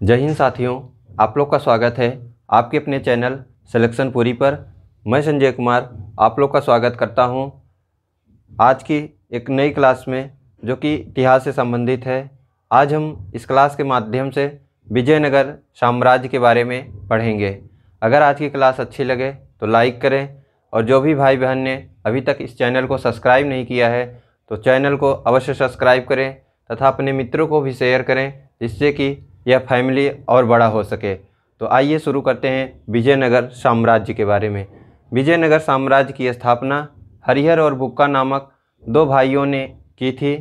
जय हिंद साथियों, आप लोग का स्वागत है आपके अपने चैनल सिलेक्शन पूरी पर। मैं संजय कुमार आप लोग का स्वागत करता हूं आज की एक नई क्लास में, जो कि इतिहास से संबंधित है। आज हम इस क्लास के माध्यम से विजयनगर साम्राज्य के बारे में पढ़ेंगे। अगर आज की क्लास अच्छी लगे तो लाइक करें, और जो भी भाई बहन ने अभी तक इस चैनल को सब्सक्राइब नहीं किया है तो चैनल को अवश्य सब्सक्राइब करें तथा अपने मित्रों को भी शेयर करें, जिससे कि यह फैमिली और बड़ा हो सके। तो आइए शुरू करते हैं विजयनगर साम्राज्य के बारे में। विजयनगर साम्राज्य की स्थापना हरिहर और बुक्का नामक दो भाइयों ने की थी।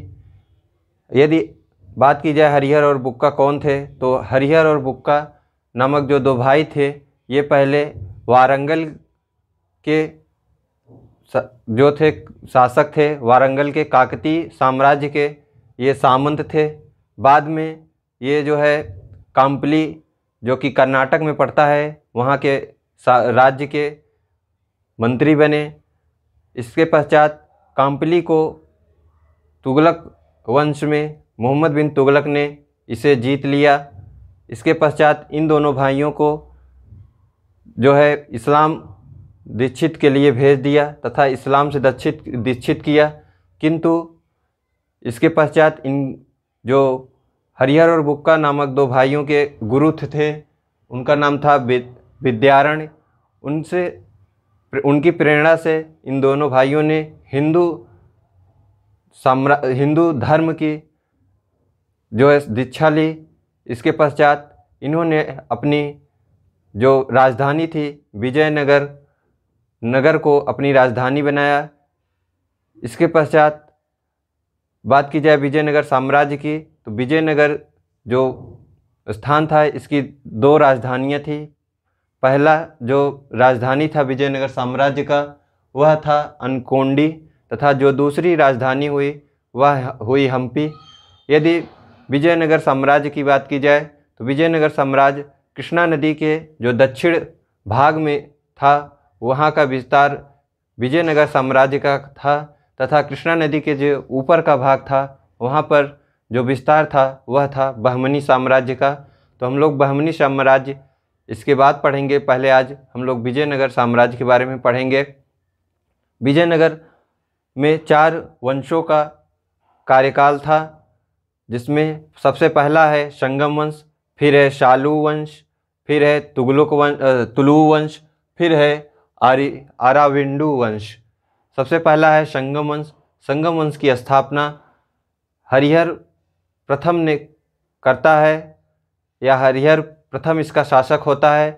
यदि बात की जाए हरिहर और बुक्का कौन थे, तो हरिहर और बुक्का नामक जो दो भाई थे, ये पहले वारंगल के जो थे शासक थे। वारंगल के काकतीय साम्राज्य के ये सामंत थे। बाद में ये जो है काम्पली, जो कि कर्नाटक में पड़ता है, वहाँ के राज्य के मंत्री बने। इसके पश्चात काम्पली को तुगलक वंश में मोहम्मद बिन तुगलक ने इसे जीत लिया। इसके पश्चात इन दोनों भाइयों को जो है इस्लाम दीक्षित के लिए भेज दिया तथा इस्लाम से दीक्षित किया। किंतु इसके पश्चात इन जो हरिहर और बुक्का नामक दो भाइयों के गुरु थे, उनका नाम था विद्यारण्य। उनकी प्रेरणा से इन दोनों भाइयों ने हिंदू धर्म की जो है दीक्षा ली। इसके पश्चात इन्होंने अपनी जो राजधानी थी विजयनगर को अपनी राजधानी बनाया। इसके पश्चात बात की जाए विजयनगर साम्राज्य की, तो विजयनगर जो स्थान था, इसकी दो राजधानियाँ थी। पहला जो राजधानी था विजयनगर साम्राज्य का, वह था अनकोंडी, तथा जो दूसरी राजधानी हुई वह हुई हम्पी। यदि विजयनगर साम्राज्य की बात की जाए, तो विजयनगर साम्राज्य कृष्णा नदी के जो दक्षिण भाग में था, वहाँ का विस्तार विजयनगर साम्राज्य का था, तथा कृष्णा नदी के जो ऊपर का भाग था, वहाँ पर जो विस्तार था वह था बहमनी साम्राज्य का। तो हम लोग बहमनी साम्राज्य इसके बाद पढ़ेंगे। पहले आज हम लोग विजयनगर साम्राज्य के बारे में पढ़ेंगे। विजयनगर में 4 वंशों का कार्यकाल था, जिसमें सबसे पहला है संगम वंश, फिर है शालू वंश, फिर है तुलु वंश, फिर है अराविंडु वंश। सबसे पहला है संगम वंश। संगम वंश की स्थापना हरिहर प्रथम ने करता है, या हरिहर प्रथम इसका शासक होता है।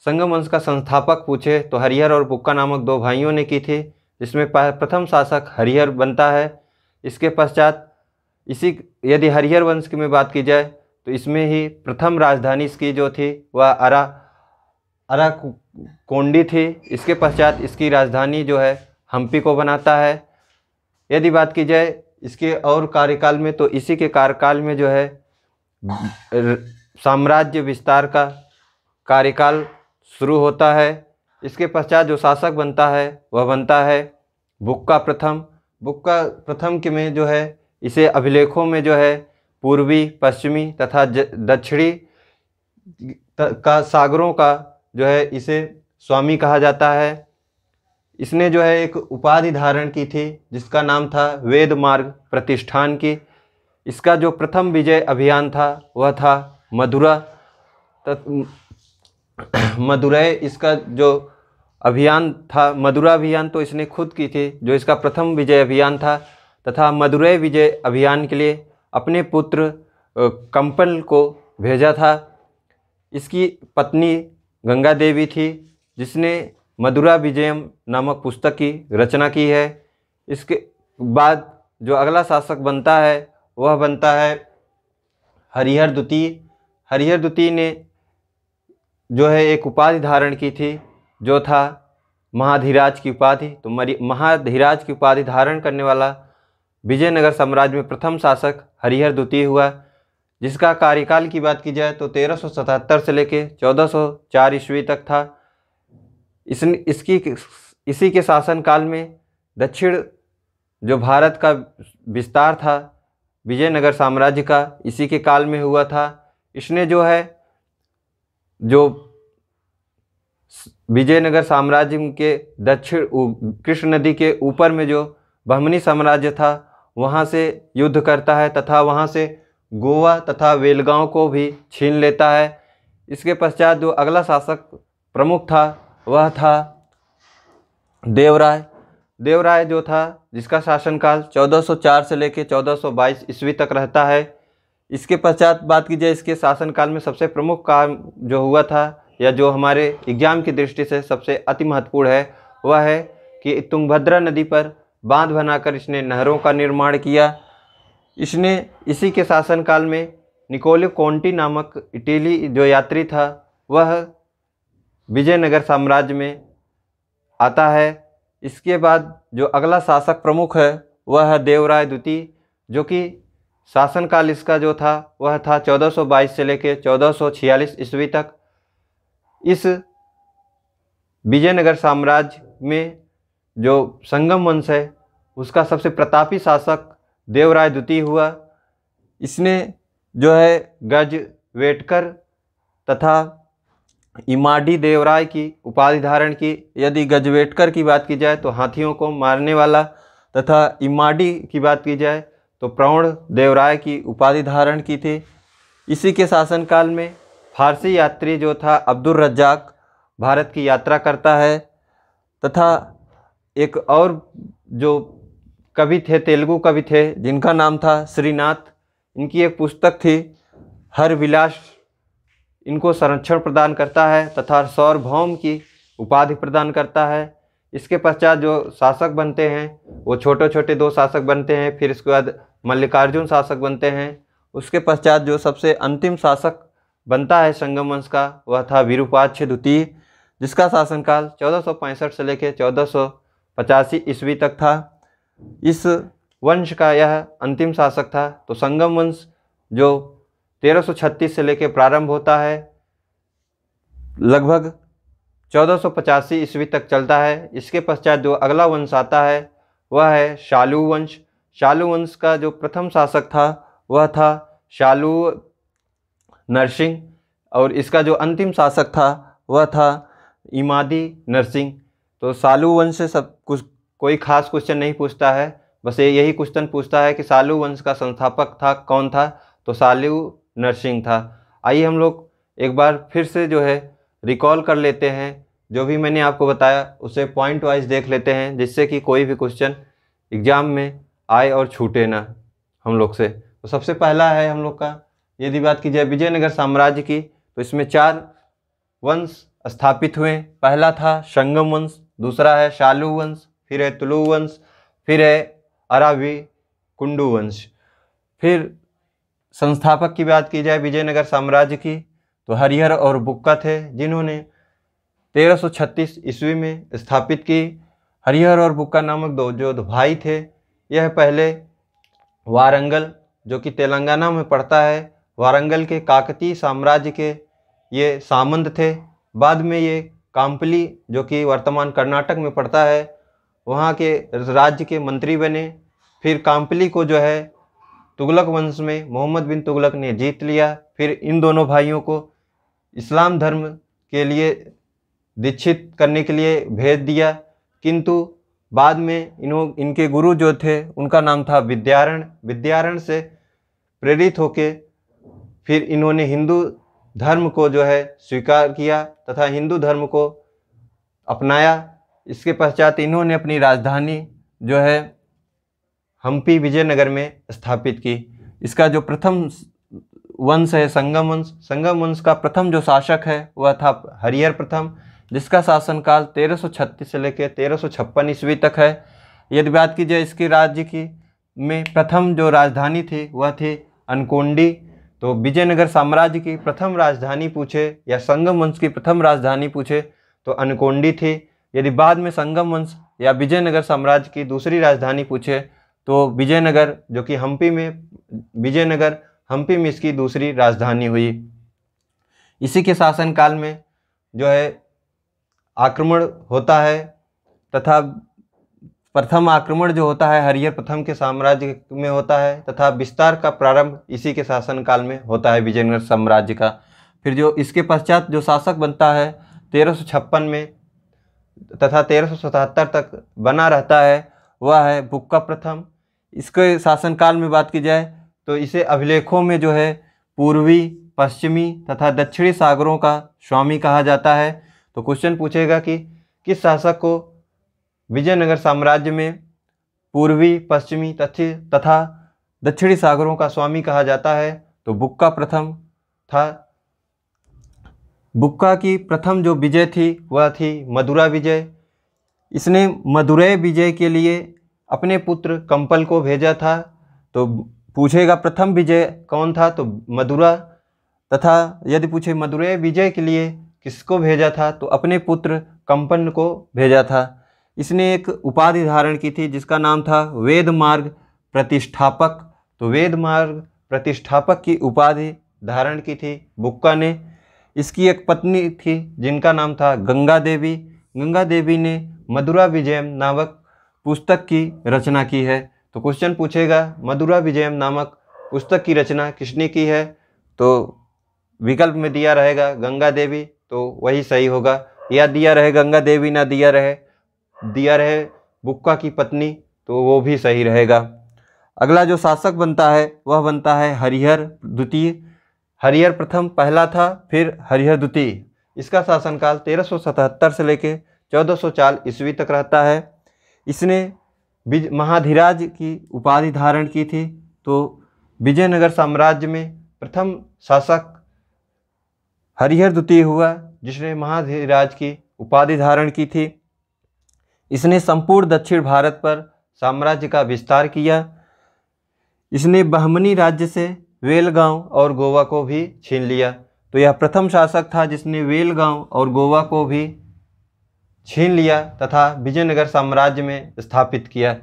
संगम वंश का संस्थापक पूछे तो हरिहर और बुक्का नामक दो भाइयों ने की थी, जिसमें प्रथम शासक हरिहर बनता है। इसके पश्चात यदि हरिहर वंश की में बात की जाए, तो इसमें ही प्रथम राजधानी इसकी जो थी वह अराकोंडी थी। इसके पश्चात इसकी राजधानी जो है हम्पी को बनाता है। यदि बात की जाए इसके और कार्यकाल में, तो इसी के कार्यकाल में जो है साम्राज्य विस्तार का कार्यकाल शुरू होता है। इसके पश्चात जो शासक बनता है वह बनता है बुक्का प्रथम। बुक्का प्रथम के में जो है इसे अभिलेखों में जो है पूर्वी, पश्चिमी तथा दक्षिणी का सागरों का जो है इसे स्वामी कहा जाता है। इसने जो है एक उपाधि धारण की थी, जिसका नाम था वेद मार्ग प्रतिष्ठान की। इसका जो प्रथम विजय अभियान था वह था मदुरै। इसका जो अभियान था मदुरा अभियान, तो इसने खुद की थी, जो इसका प्रथम विजय अभियान था। तथा मदुरै विजय अभियान के लिए अपने पुत्र कंपल को भेजा था। इसकी पत्नी गंगा देवी थी, जिसने मदुरा विजयम नामक पुस्तक की रचना की है। इसके बाद जो अगला शासक बनता है वह बनता है हरिहर द्वितीय। हरिहर द्वितीय ने जो है एक उपाधि धारण की थी, जो था महाधिराज की उपाधि। तो महाधिराज की उपाधि धारण करने वाला विजयनगर साम्राज्य में प्रथम शासक हरिहर द्वितीय हुआ, जिसका कार्यकाल की बात की जाए तो 1377 से लेकर 1404 ईस्वी तक था। इसी के शासनकाल में दक्षिण जो भारत का विस्तार था विजयनगर साम्राज्य का, इसी के काल में हुआ था। इसने जो है जो विजयनगर साम्राज्य के दक्षिण कृष्ण नदी के ऊपर में जो बहमनी साम्राज्य था वहाँ से युद्ध करता है तथा वहाँ से गोवा तथा वेलगांव को भी छीन लेता है। इसके पश्चात जो अगला शासक प्रमुख था वह था देवराय। देवराय जो था जिसका शासनकाल 1404 से लेकर 1422 ईस्वी तक रहता है। इसके पश्चात बात की जाए इसके शासनकाल में सबसे प्रमुख काम जो हुआ था या जो हमारे एग्जाम की दृष्टि से सबसे अति महत्वपूर्ण है वह है कि तुंगभद्रा नदी पर बांध बनाकर इसने नहरों का निर्माण किया। इसने इसी के शासनकाल में निकोलो कोंटी नामक इटली जो यात्री था वह विजयनगर साम्राज्य में आता है। इसके बाद जो अगला शासक प्रमुख है वह है देवराय द्वितीय, जो कि शासनकाल इसका जो था वह था 1422 से लेकर 1446 ईस्वी तक। इस विजयनगर साम्राज्य में जो संगम वंश है उसका सबसे प्रतापी शासक देवराय द्वितीय हुआ। इसने जो है गजवेटकर तथा इमाडी देवराय की उपाधि धारण की। यदि गजवेटकर की बात की जाए तो हाथियों को मारने वाला तथा इमाडी की बात की जाए तो प्रौढ़ देवराय की उपाधि धारण की थी। इसी के शासनकाल में फारसी यात्री जो था अब्दुल रज्जाक भारत की यात्रा करता है तथा एक और जो कवि थे तेलुगु कवि थे जिनका नाम था श्रीनाथ, इनकी एक पुस्तक थी हर विलास, इनको संरक्षण प्रदान करता है तथा सार्वभौम की उपाधि प्रदान करता है। इसके पश्चात जो शासक बनते हैं वो छोटे छोटे दो शासक बनते हैं, फिर इसके बाद मल्लिकार्जुन शासक बनते हैं। उसके पश्चात जो सबसे अंतिम शासक बनता है संगम वंश का वह था विरूपाक्ष द्वितीय, जिसका शासनकाल 1465 से लेकर 1485 ईस्वी तक था। इस वंश का यह अंतिम शासक था। तो संगम वंश जो 1336 से लेकर प्रारंभ होता है लगभग 1485 ईस्वी तक चलता है। इसके पश्चात जो अगला वंश आता है वह है शालू वंश। शालू वंश का जो प्रथम शासक था वह था शालू नरसिंह और इसका जो अंतिम शासक था वह था इमादी नरसिंह। तो शालू वंश से सब कुछ कोई खास क्वेश्चन नहीं पूछता है, बस यही क्वेश्चन पूछता है कि शालू वंश का संस्थापक था कौन था, तो शालू नरसिंह था। आइए हम लोग एक बार फिर से जो है रिकॉल कर लेते हैं, जो भी मैंने आपको बताया उसे पॉइंट वाइज देख लेते हैं, जिससे कि कोई भी क्वेश्चन एग्जाम में आए और छूटे ना हम लोग से। तो सबसे पहला है हम लोग का, यदि बात की जाए विजयनगर साम्राज्य की, तो इसमें 4 वंश स्थापित हुए। पहला था संगम वंश, दूसरा है शालू वंश, फिर है तुलु वंश, फिर है अरावी कुंडू वंश। फिर संस्थापक की बात की जाए विजयनगर साम्राज्य की, तो हरिहर और बुक्का थे जिन्होंने 1336 ईस्वी में स्थापित की। हरिहर और बुक्का नामक दो भाई थे। यह पहले वारंगल जो कि तेलंगाना में पड़ता है, वारंगल के काकतीय साम्राज्य के ये सामंत थे। बाद में ये काम्पली जो कि वर्तमान कर्नाटक में पड़ता है वहाँ के राज्य के मंत्री बने। फिर काम्पली को जो है तुगलक वंश में मोहम्मद बिन तुगलक ने जीत लिया। फिर इन दोनों भाइयों को इस्लाम धर्म के लिए दीक्षित करने के लिए भेज दिया, किंतु बाद में इनके गुरु जो थे उनका नाम था विद्यारण। विद्यारण से प्रेरित होके फिर इन्होंने हिंदू धर्म को जो है स्वीकार किया तथा हिंदू धर्म को अपनाया। इसके पश्चात इन्होंने अपनी राजधानी जो है हम्पी विजयनगर में स्थापित की। इसका जो प्रथम वंश है संगम वंश, संगम वंश का प्रथम जो शासक है वह था हरिहर प्रथम, जिसका शासनकाल 1336 से लेकर 1356 ईस्वी तक है। यदि बात की जाए इसके राज्य की में प्रथम जो राजधानी थी वह थी अनकोंडी। तो विजयनगर साम्राज्य की प्रथम राजधानी पूछे या संगम वंश की प्रथम राजधानी पूछे तो अनकोंडी थी। यदि बाद में संगम वंश या विजयनगर साम्राज्य की दूसरी राजधानी पूछे तो विजयनगर जो कि हम्पी में इसकी दूसरी राजधानी हुई। इसी के शासनकाल में जो है आक्रमण होता है तथा प्रथम आक्रमण जो होता है हरिहर प्रथम के साम्राज्य में होता है तथा विस्तार का प्रारंभ इसी के शासनकाल में होता है विजयनगर साम्राज्य का। फिर जो इसके पश्चात जो शासक बनता है 1356 में तथा 1377 तक बना रहता है, वह है बुक्का प्रथम। इसके शासनकाल में बात की जाए तो इसे अभिलेखों में जो है पूर्वी, पश्चिमी तथा दक्षिणी सागरों का स्वामी कहा जाता है। तो क्वेश्चन पूछेगा कि किस शासक को विजयनगर साम्राज्य में पूर्वी, पश्चिमी तथा दक्षिणी सागरों का स्वामी कहा जाता है? तो बुक्का प्रथम था। बुक्का की प्रथम जो विजय थी वह थी मदुरा विजय। इसने मदुरै विजय के लिए अपने पुत्र कंपल को भेजा था। तो पूछेगा प्रथम विजय कौन था? तो मदुरा। तथा यदि पूछे मदुरै विजय के लिए किसको भेजा था? तो अपने पुत्र कंपन को भेजा था। इसने एक उपाधि धारण की थी जिसका नाम था वेद मार्ग प्रतिष्ठापक। तो वेद मार्ग प्रतिष्ठापक की उपाधि धारण की थी बुक्का ने। इसकी एक पत्नी थी जिनका नाम था गंगा देवी। गंगा देवी ने मदुरा विजयम नामक पुस्तक की रचना की है। तो क्वेश्चन पूछेगा मदुरा विजयम नामक पुस्तक की रचना किसने की है? तो विकल्प में दिया रहेगा गंगा देवी, तो वही सही होगा। या दिया रहे गंगा देवी, ना दिया रहे बुक्का की पत्नी, तो वो भी सही रहेगा। अगला जो शासक बनता है वह बनता है हरिहर द्वितीय। हरिहर प्रथम पहला था, फिर हरिहर द्वितीय। इसका शासनकाल 1377 से लेकर 1404 ईस्वी तक रहता है। इसने महाधिराज की उपाधि धारण की थी। तो विजयनगर साम्राज्य में प्रथम शासक हरिहर द्वितीय हुआ जिसने महाधिराज की उपाधि धारण की थी। इसने संपूर्ण दक्षिण भारत पर साम्राज्य का विस्तार किया। इसने बहमनी राज्य से वेलगांव और गोवा को भी छीन लिया। तो यह प्रथम शासक था जिसने वेलगांव और गोवा को भी छीन लिया तथा विजयनगर साम्राज्य में स्थापित किया।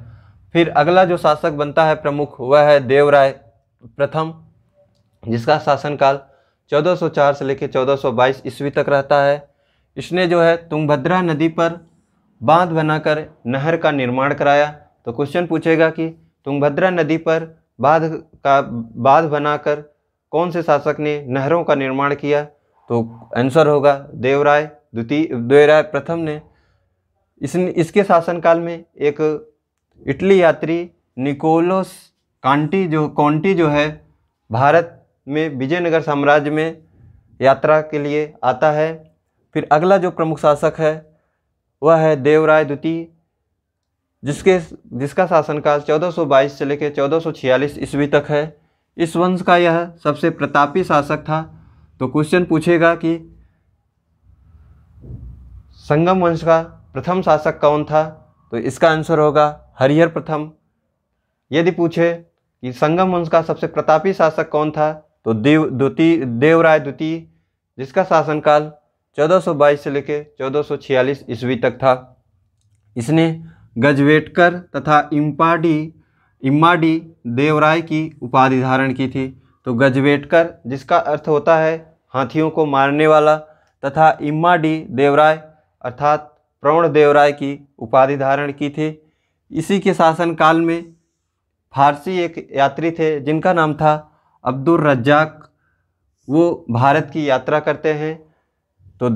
फिर अगला जो शासक बनता है प्रमुख वह है देवराय प्रथम, जिसका शासनकाल 1404 से लेकर 1422 ईस्वी तक रहता है। इसने जो है तुंगभद्रा नदी पर बांध बनाकर नहर का निर्माण कराया। तो क्वेश्चन पूछेगा कि तुंगभद्रा नदी पर बांध बनाकर कौन से शासक ने नहरों का निर्माण किया? तो आंसर होगा देवराय प्रथम ने। इसके शासनकाल में एक इटली यात्री निकोलस कॉन्टी जो है भारत में विजयनगर साम्राज्य में यात्रा के लिए आता है। फिर अगला जो प्रमुख शासक है वह है देवराय द्वितीय, जिसका शासनकाल 1422 से लेकर 1446 ईस्वी तक है। इस वंश का यह सबसे प्रतापी शासक था। तो क्वेश्चन पूछेगा कि संगम वंश का प्रथम शासक कौन था? तो इसका आंसर होगा हरिहर प्रथम। यदि पूछे कि संगम वंश का सबसे प्रतापी शासक कौन था? तो देवराय द्वितीय, जिसका शासनकाल 1422 से लेकर 1446 ईस्वी तक था। इसने गजवेटकर तथा इम्माडी देवराय की उपाधि धारण की थी। तो गजवेटकर जिसका अर्थ होता है हाथियों को मारने वाला, तथा इम्माडी देवराय अर्थात प्रौढ़ देवराय की उपाधि धारण की थी। इसी के शासनकाल में फारसी एक यात्री थे जिनका नाम था अब्दुल रज्जाक। वो भारत की यात्रा करते हैं। तो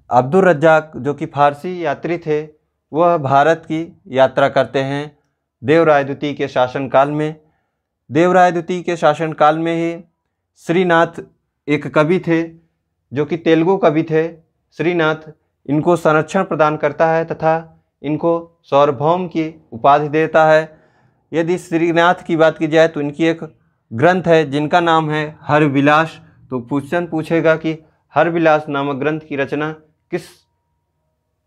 अब्दुल रज्जाक जो कि फारसी यात्री थे वह भारत की यात्रा करते हैं देवराय द्वितीय के शासनकाल में। देवराय द्वितीय के शासनकाल में ही श्रीनाथ एक कवि थे जो कि तेलुगु कवि थे। श्रीनाथ इनको संरक्षण प्रदान करता है तथा इनको सार्वभौम की उपाधि देता है। यदि श्रीनाथ की बात की जाए तो इनकी एक ग्रंथ है जिनका नाम है हरविलास। तो क्वेश्चन पूछेगा कि हरविलास नामक ग्रंथ की रचना किस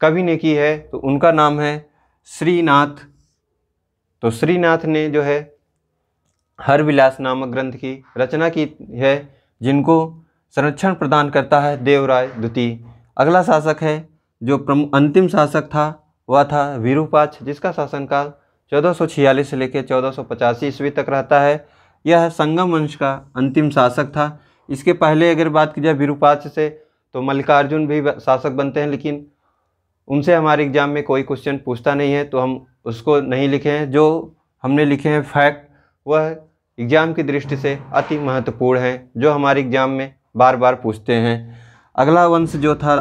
कवि ने की है? तो उनका नाम है श्रीनाथ। तो श्रीनाथ ने जो है हरविलास नामक ग्रंथ की रचना की है, जिनको संरक्षण प्रदान करता है देवराय द्वितीय। अगला शासक है जो अंतिम शासक था वह था विरूपाक्ष, जिसका शासनकाल 1446 से लेकर 1485 ईस्वी तक रहता है। यह संगम वंश का अंतिम शासक था। इसके पहले अगर बात की जाए विरूपाक्ष से तो मल्लिकार्जुन भी शासक बनते हैं, लेकिन उनसे हमारे एग्जाम में कोई क्वेश्चन पूछता नहीं है तो हम उसको नहीं लिखे हैं। जो हमने लिखे हैं फैक्ट वह एग्जाम की दृष्टि से अति महत्वपूर्ण हैं, जो हमारे एग्जाम में बार बार पूछते हैं। अगला वंश जो था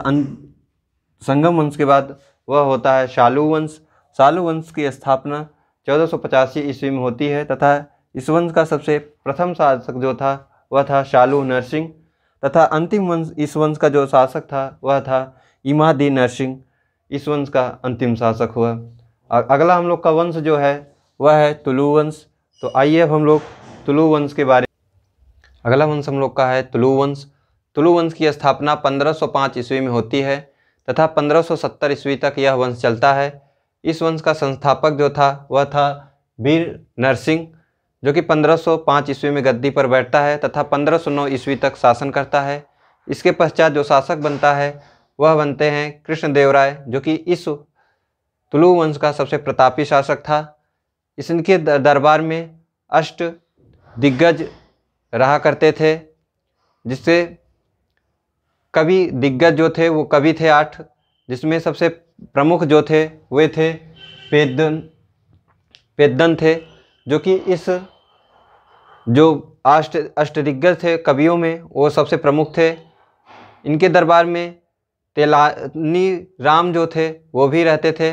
संगम वंश के बाद वह होता है शालू वंश। शालू वंश की स्थापना 1485 ईस्वी में होती है तथा इस वंश का सबसे प्रथम शासक जो था वह था शालू नरसिंह तथा अंतिम वंश इस वंश का जो शासक था वह था इमादी नरसिंह। इस वंश का अंतिम शासक हुआ। अगला हम लोग का वंश जो है वह है तुलु वंश। तो आइए अब हम लोग तुलु वंश के बारे में। अगला वंश हम लोग का है तुलु वंश। तुलु वंश की स्थापना 1505 ईस्वी में होती है तथा 1570 ईस्वी तक यह वंश चलता है। इस वंश का संस्थापक जो था वह था वीर नरसिंह, जो कि 1505 ईस्वी में गद्दी पर बैठता है तथा 1509 ईस्वी तक शासन करता है। इसके पश्चात जो शासक बनता है वह बनते हैं कृष्णदेवराय, जो कि इस तुलु वंश का सबसे प्रतापी शासक था। इनके दरबार में 8 दिग्गज रहा करते थे, जिससे कवि दिग्गज जो थे वो कवि थे 8, जिसमें सबसे प्रमुख जो थे वे थे पेद्दन थे, जो कि इस जो अष्टदिग्गज थे कवियों में वो सबसे प्रमुख थे। इनके दरबार में तेलानी राम जो थे वो भी रहते थे।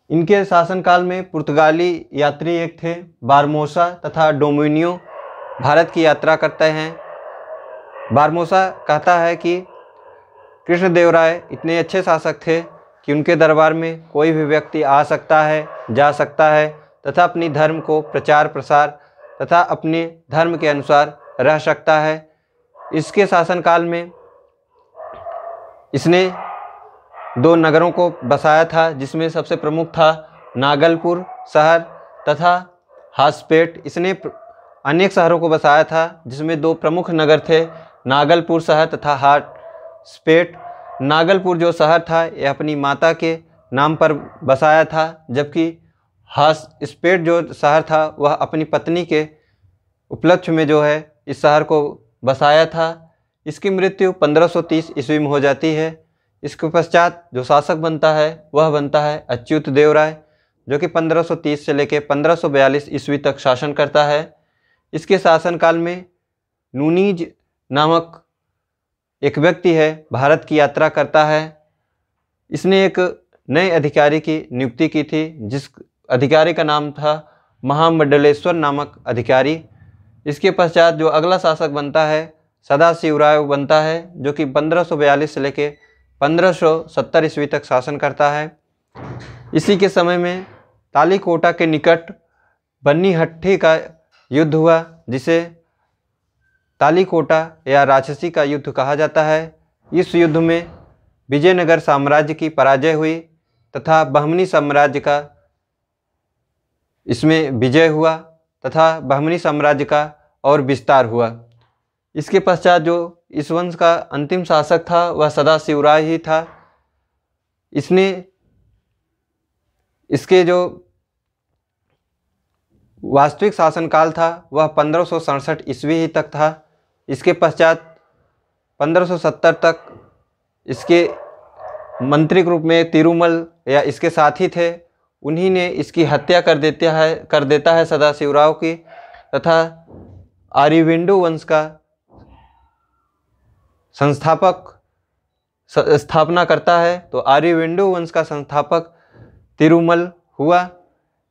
इनके शासनकाल में पुर्तगाली यात्री एक थे बारमोसा तथा डोमिनियो भारत की यात्रा करते हैं। बारमोसा कहता है कि कृष्णदेवराय इतने अच्छे शासक थे कि उनके दरबार में कोई भी व्यक्ति आ सकता है, जा सकता है तथा अपनी धर्म को प्रचार प्रसार तथा अपने धर्म के अनुसार रह सकता है। इसके शासनकाल में इसने 2 नगरों को बसाया था, जिसमें सबसे प्रमुख था नागलपुर शहर तथा हासपेट। इसने अनेक शहरों को बसाया था, जिसमें 2 प्रमुख नगर थे नागलपुर शहर तथा हासपेट। नागलपुर जो शहर था यह अपनी माता के नाम पर बसाया था, जबकि हासपेट जो शहर था वह अपनी पत्नी के उपलक्ष्य में जो है इस शहर को बसाया था। इसकी मृत्यु 1530 ईस्वी में हो जाती है। इसके पश्चात जो शासक बनता है वह बनता है अच्युत देव राय, जो कि 1530 से लेकर 1542 ईस्वी तक शासन करता है। इसके शासनकाल में नूनीज नामक एक व्यक्ति है भारत की यात्रा करता है। इसने एक नए अधिकारी की नियुक्ति की थी, जिस अधिकारी का नाम था महामंडलेश्वर नामक अधिकारी। इसके पश्चात जो अगला शासक बनता है सदाशिवराय बनता है, जो कि 1542 से लेकर 1570 ईस्वी तक शासन करता है। इसी के समय में तालीकोटा के निकट बन्नीहट्टी का युद्ध हुआ, जिसे तालीकोटा या राक्षसी का युद्ध कहा जाता है। इस युद्ध में विजयनगर साम्राज्य की पराजय हुई तथा बहमनी साम्राज्य का इसमें विजय हुआ तथा बहमनी साम्राज्य का और विस्तार हुआ। इसके पश्चात जो इस वंश का अंतिम शासक था वह सदाशिवराय ही था। इसने इसके जो वास्तविक शासनकाल था वह 1567 ईस्वी ही तक था। इसके पश्चात 1570 तक इसके मंत्री के रूप में तिरुमल या इसके साथी थे, उन्हीं ने इसकी हत्या कर देता है सदाशिवराव की, तथा आर्यवेंडु वंश का संस्थापक स्थापना करता है। तो आर्यवेंडु वंश का संस्थापक तिरुमल हुआ।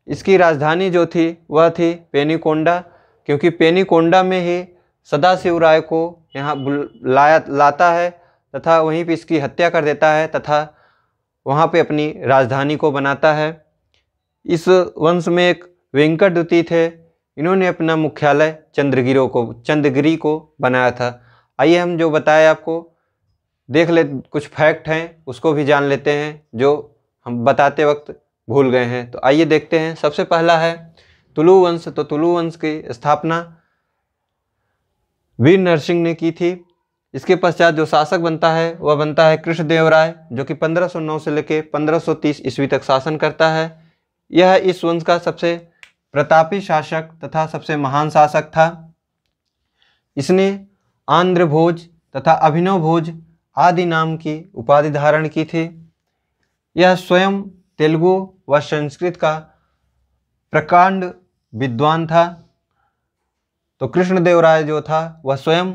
इसकी राजधानी जो थी वह थी पेनीकोंडा, क्योंकि पेनीकोंडा में ही सदाशिवराय को यहाँ लाता है तथा वहीं पे इसकी हत्या कर देता है तथा वहाँ पे अपनी राजधानी को बनाता है। इस वंश में एक वेंकटद्युति थे, इन्होंने अपना मुख्यालय चंद्रगिरी को बनाया था। आइए हम जो बताए आपको देख ले, कुछ फैक्ट हैं उसको भी जान लेते हैं जो हम बताते वक्त भूल गए हैं। तो आइए देखते हैं। सबसे पहला है तुलु वंश। तो तुलु वंश की स्थापना वीर नरसिंह ने की थी। इसके पश्चात जो शासक बनता है वह बनता है कृष्णदेवराय, जो कि 1509 से लेकर 1530 ईस्वी तक शासन करता है। यह इस वंश का सबसे प्रतापी शासक तथा सबसे महान शासक था। इसने आंध्र भोज तथा अभिनव भोज आदि नाम की उपाधि धारण की थी। यह स्वयं तेलुगु व संस्कृत का प्रकांड विद्वान था। तो कृष्णदेवराय जो था वह स्वयं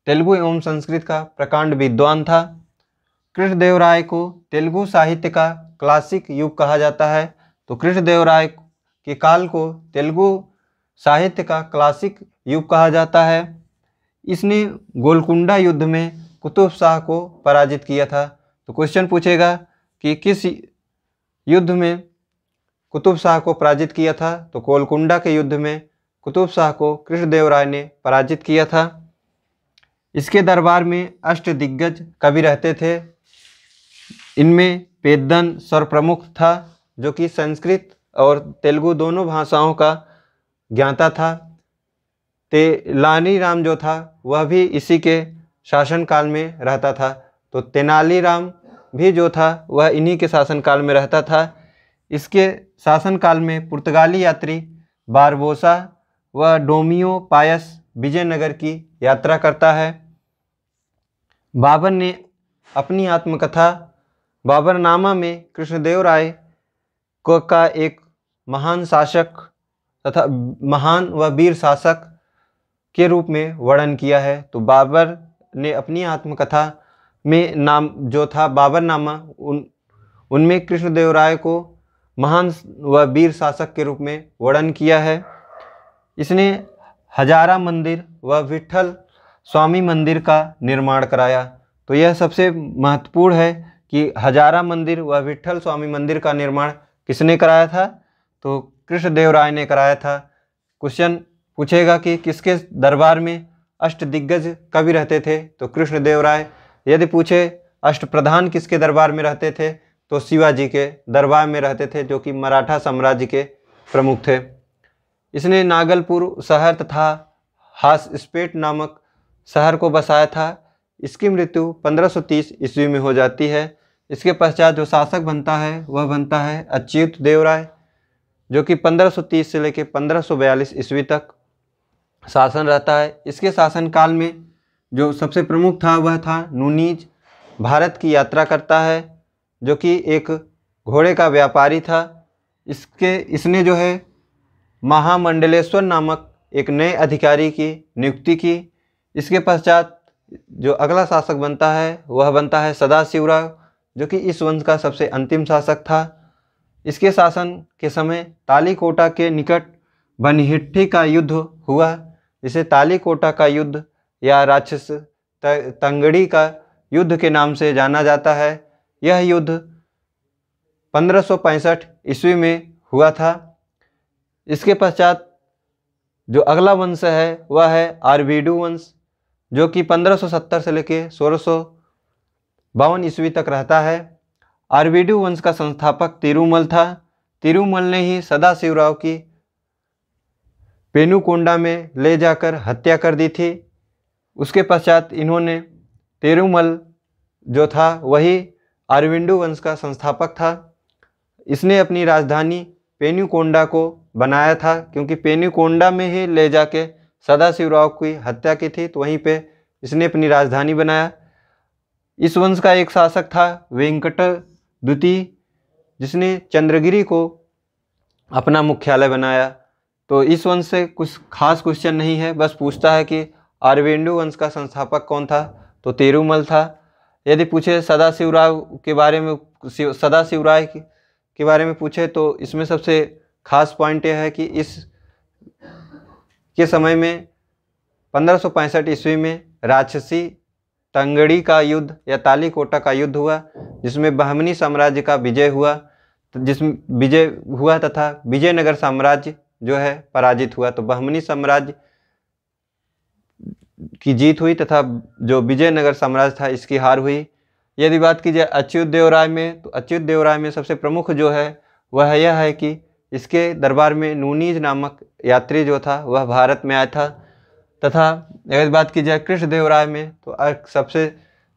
तेलुगु एवं संस्कृत का प्रकांड विद्वान था। कृष्णदेवराय को तेलुगु साहित्य का क्लासिक युग कहा जाता है। तो कृष्णदेवराय के काल को तेलुगु साहित्य का क्लासिक युग कहा जाता है। इसने गोलकुंडा युद्ध में कुतुब शाह को पराजित किया था। तो क्वेश्चन पूछेगा कि किस युद्ध में कुतुब शाह को पराजित किया था। तो गोलकुंडा के युद्ध में कुतुब शाह को कृष्णदेवराय ने पराजित किया था। इसके दरबार में अष्टदिग्गज कवि रहते थे। इनमें पेद्दन सर्वप्रमुख था, जो कि संस्कृत और तेलुगु दोनों भाषाओं का ज्ञाता था। तेनालीराम जो था वह भी इसी के शासनकाल में रहता था। तो तेनालीराम भी जो था वह इन्हीं के शासनकाल में रहता था। इसके शासनकाल में पुर्तगाली यात्री बारबोसा व डोमियो पायस विजयनगर की यात्रा करता है। बाबर ने अपनी आत्मकथा बाबरनामा में कृष्णदेवराय को का एक महान शासक तथा महान व वीर शासक के रूप में वर्णन किया है। तो बाबर ने अपनी आत्मकथा में नाम जो था बाबरनामा उनमें कृष्णदेवराय को महान व वीर शासक के रूप में वर्णन किया है। इसने हजारा मंदिर व विट्ठल स्वामी मंदिर का निर्माण कराया। तो यह सबसे महत्वपूर्ण है कि हजारा मंदिर व विट्ठल स्वामी मंदिर का निर्माण किसने कराया था। तो कृष्णदेवराय ने कराया था। क्वेश्चन पूछेगा कि किसके दरबार में अष्टदिग्गज कवि रहते थे। तो कृष्णदेवराय। यदि पूछे अष्टप्रधान किसके दरबार में रहते थे, तो शिवाजी के दरबार में रहते थे, जो कि मराठा साम्राज्य के प्रमुख थे। इसने नागलपुर शहर तथा हासस्पेट नामक शहर को बसाया था। इसकी मृत्यु 1530 ईस्वी में हो जाती है। इसके पश्चात जो शासक बनता है वह बनता है अच्युत देवराय, जो कि 1530 से लेकर 1542 ईस्वी तक शासन रहता है। इसके शासनकाल में जो सबसे प्रमुख था वह था नूनीज, भारत की यात्रा करता है, जो कि एक घोड़े का व्यापारी था। इसने जो है महामंडलेश्वर नामक एक नए अधिकारी की नियुक्ति की। इसके पश्चात जो अगला शासक बनता है वह बनता है सदाशिवराव, जो कि इस वंश का सबसे अंतिम शासक था। इसके शासन के समय तालीकोटा के निकट बनिहिट्टी का युद्ध हुआ, जिसे तालीकोटा का युद्ध या राक्षस तंगड़ी का युद्ध के नाम से जाना जाता है। यह युद्ध 1565 ईस्वी में हुआ था। इसके पश्चात जो अगला वंश है वह है आरवीडू वंश, जो कि 1570 से लेकर 1652 ईस्वी तक रहता है। आरवीडू वंश का संस्थापक तिरुमल था। तिरुमल ने ही सदाशिवराव की पेनुकोंडा में ले जाकर हत्या कर दी थी। उसके पश्चात इन्होंने तिरुमल जो था वही आरविंडू वंश का संस्थापक था। इसने अपनी राजधानी पेनुकोंडा को बनाया था, क्योंकि पेनुकोंडा में ही ले जाके सदाशिवराव की हत्या की थी, तो वहीं पे इसने अपनी राजधानी बनाया। इस वंश का एक शासक था वेंकट द्वितीय, जिसने चंद्रगिरी को अपना मुख्यालय बनाया। तो इस वंश से कुछ खास क्वेश्चन नहीं है, बस पूछता है कि आरवेंडू वंश का संस्थापक कौन था, तो तिरुमल था। यदि पूछे सदाशिवराव के बारे में पूछे, तो इसमें सबसे खास पॉइंट यह है कि इस के समय में 1565 ईस्वी में राक्षसी तंगड़ी का युद्ध या तालीकोटा का युद्ध हुआ, जिसमें बहमनी साम्राज्य का विजय हुआ, तथा विजयनगर साम्राज्य जो है पराजित हुआ। तो बहमनी साम्राज्य की जीत हुई तथा जो विजयनगर साम्राज्य था इसकी हार हुई। यदि बात की जाए अच्युत देवराय में, तो अच्युत देवराय में सबसे प्रमुख जो है वह यह है कि इसके दरबार में नूनीज नामक यात्री जो था वह भारत में आया था। तथा अगर बात की जाए कृष्णदेवराय में, तो सबसे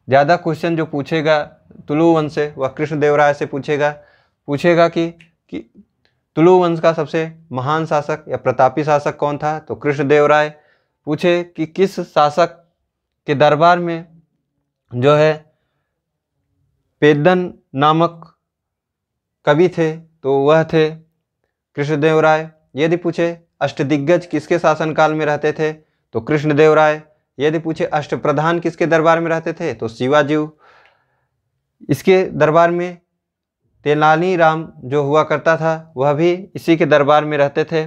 ज़्यादा क्वेश्चन जो पूछेगा तुलु वंश से वह कृष्णदेवराय से पूछेगा कि तुलु वंश का सबसे महान शासक या प्रतापी शासक कौन था, तो कृष्णदेवराय। पूछे कि किस शासक के दरबार में जो है पेद्दन नामक कवि थे, तो वह थे कृष्णदेवराय। यदि पूछे अष्टदिग्गज किसके शासनकाल में रहते थे, तो कृष्णदेवराय। यदि पूछे अष्टप्रधान किसके दरबार में रहते थे तो शिवाजी। इसके दरबार में तेनाली राम जो हुआ करता था वह भी इसी के दरबार में रहते थे।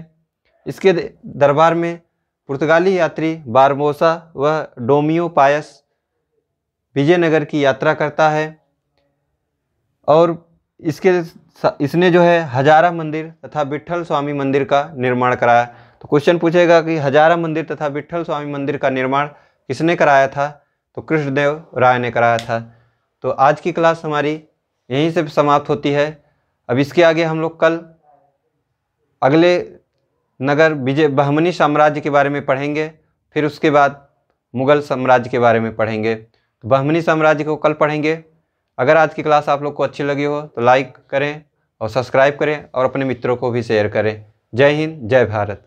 इसके दरबार में पुर्तगाली यात्री बारबोसा वह डोमियो पायस विजयनगर की यात्रा करता है और इसने जो है हजारा मंदिर तथा विट्ठल स्वामी मंदिर का निर्माण कराया। तो क्वेश्चन पूछेगा कि हजारा मंदिर तथा विट्ठल स्वामी मंदिर का निर्माण किसने कराया था, तो कृष्णदेव राय ने कराया था। तो आज की क्लास हमारी यहीं से समाप्त होती है। अब इसके आगे हम लोग कल अगले नगर बहमनी साम्राज्य के बारे में पढ़ेंगे, फिर उसके बाद मुगल साम्राज्य के बारे में पढ़ेंगे। तो बहमनी साम्राज्य को कल पढ़ेंगे। अगर आज की क्लास आप लोग को अच्छी लगी हो तो लाइक करें और सब्सक्राइब करें और अपने मित्रों को भी शेयर करें। जय हिंद, जय भारत।